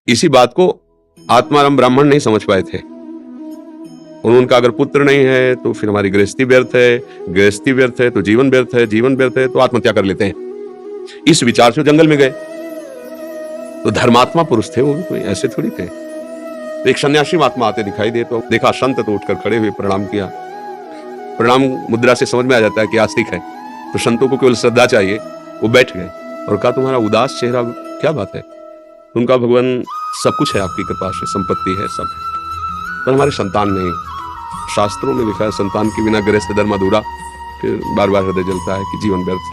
इसी बात को आत्माराम ब्राह्मण नहीं समझ पाए थे। उनका अगर पुत्र नहीं है तो फिर हमारी गृहस्थी व्यर्थ है, गृहस्थी व्यर्थ है तो जीवन व्यर्थ है, जीवन व्यर्थ है तो आत्महत्या कर लेते हैं। इस विचार से जंगल में गए। तो धर्मात्मा पुरुष थे वो, कोई ऐसे थोड़ी थे। तो एक सन्यासी महात्मा आते दिखाई दे तो देखा संत, तो उठकर खड़े हुए प्रणाम किया। प्रणाम मुद्रा से समझ में आ जाता है कि आस्तिक है, तो संतों को केवल श्रद्धा चाहिए। वो बैठ गए और कहा तुम्हारा उदास चेहरा, क्या बात है? उनका भगवान सब कुछ है आपकी कृपा से, संपत्ति है, सब है, पर हमारे संतान नहीं। शास्त्रों में लिखा है संतान के बिना गृहस्थ धर्म अधूरा। फिर बार बार हृदय जलता है कि जीवन व्यर्थ।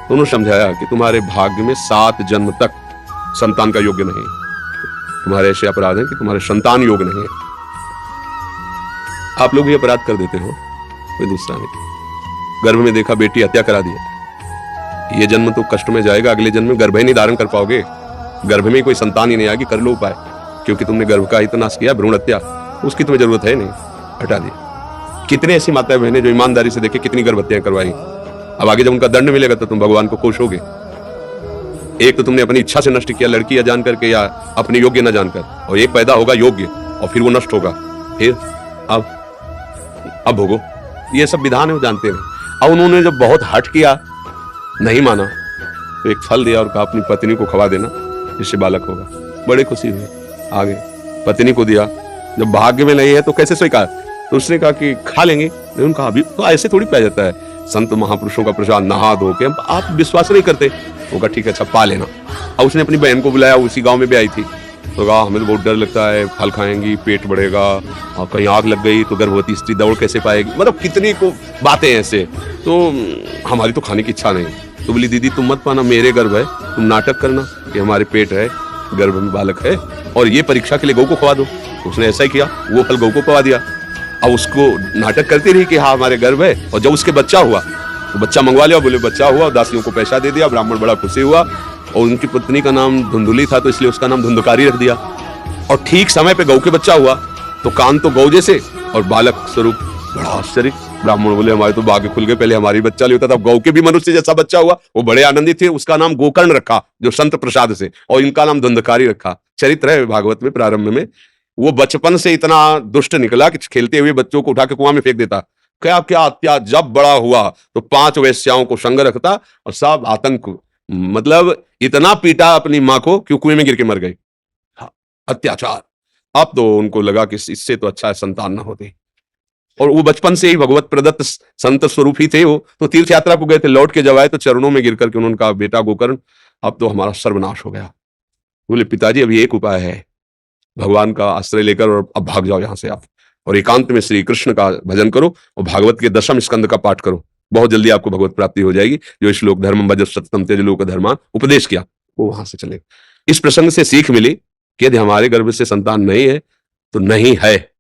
तो उन्होंने समझाया कि तुम्हारे भाग्य में 7 जन्म तक संतान का योग्य नहीं, तुम्हारे ऐसे अपराध हैं कि तुम्हारे संतान योग नहीं है। आप लोग ये अपराध कर देते हो, कोई दूसरा नहीं। गर्भ में देखा बेटी, हत्या करा दिया। ये जन्म तो कष्ट में जाएगा, अगले जन्म में गर्भ ही नहीं धारण कर पाओगे, गर्भ में कोई संतान ही नहीं आएगी। कर लो उपाय, क्योंकि तुमने गर्भ का हित नाश किया, भ्रूण हत्या, उसकी तुम्हें जरूरत है नहीं, हटा दी। कितने ऐसी माताएं बहनें जो ईमानदारी से देखे कितनी गर्भ हत्याएं करवाई। अब आगे जब उनका दंड मिलेगा तो तुम भगवान को खुश होगे। एक तो तुमने अपनी इच्छा से नष्ट किया, लड़की या जान करके या अपने योग्य न जानकर, और एक पैदा होगा योग्य और फिर वो नष्ट होगा। फिर अब भोगो। ये सब विधान है, वो जानते हैं। अब उन्होंने जब बहुत हट किया, नहीं माना, तो एक फल दिया और कहा अपनी पत्नी को खवा देना, जिससे बालक होगा। बड़े खुशी हुए, आगे पत्नी को दिया। जब भाग्य में नहीं है तो कैसे स्वीकार? तो उसने कहा कि खा लेंगे। उन्होंने कहा अभी तो ऐसे थोड़ी पाया जाता है, संत महापुरुषों का प्रसाद नहा धो के, आप विश्वास नहीं करते। वो कहा ठीक है, अच्छा पा लेना। और उसने अपनी बहन को बुलाया, उसी गांव में भी आई थी। तो कहा हमें तो बहुत डर लगता है, फल खाएंगी पेट बढ़ेगा, और कहीं आग लग गई तो गर्भवती स्त्री दौड़ कैसे पाएगी। मतलब कितनी को बातें ऐसे। तो हमारी तो खाने की इच्छा नहीं। तो बोली दीदी तुम मत पाना, मेरे गर्भ है, तुम नाटक करना कि हमारे पेट है, गर्भ में बालक है, और ये परीक्षा के लिए गौ को खवा दो। तो उसने ऐसा ही किया, वो फल गौ को खवा दिया। अब उसको नाटक करती रही कि हाँ हमारे गर्भ है। और जब उसके बच्चा हुआ तो बच्चा मंगवा लिया, बोले बच्चा हुआ, दासियों को पैसा दे दिया। ब्राह्मण बड़ा खुशी हुआ, और उनकी पत्नी का नाम धुंधुली था तो इसलिए उसका नाम धुंधकारी रख दिया। और ठीक समय पे गौ के बच्चा हुआ तो कान तो गौ जैसे और बालक स्वरूप। बड़ा आश्चर्य। ब्राह्मण बोले हमारे तो भाग्य खुल गए, पहले हमारी बच्चा नहीं होता था, गौ के भी मनुष्य जैसा बच्चा हुआ। वो बड़े आनंदित थे। उसका नाम गोकर्ण रखा, जो संत प्रसाद से, और इनका नाम धुंधकारी रखा। चरित्र है भागवत में प्रारंभ में। वो बचपन से इतना दुष्ट निकला कि खेलते हुए बच्चों को उठा के कुआं में फेंक देता। क्या क्या जब बड़ा हुआ तो 5 वेश्याओं को संग रखता और सब आतंक, मतलब इतना पीटा अपनी मां को कि कुएं में गिर के मर गई। अत्याचार। अब तो उनको लगा कि इससे तो अच्छा है संतान ना होते। और वो बचपन से ही भगवत प्रदत्त संत स्वरूप ही थे। वो तो तीर्थ यात्रा को गए थे, लौट के जब आए तो चरणों में गिर करके उन्होंने कहा बेटा गोकर्ण अब तो हमारा सर्वनाश हो गया। बोले पिताजी अभी एक उपाय है, भगवान का आश्रय लेकर और अब भाग जाओ यहां से आप, और एकांत में श्री कृष्ण का भजन करो और भागवत के 10वें स्कंद का पाठ करो। बहुत जल्दी आपको भगवत प्राप्ति हो जाएगी। जो श्लोक धर्मम भजत सततम त्यज लोक धर्मा उपदेश किया, वो वहां से चले। इस प्रसंग से सीख मिली कि यदि हमारे गर्भ से संतान नहीं है तो नहीं है,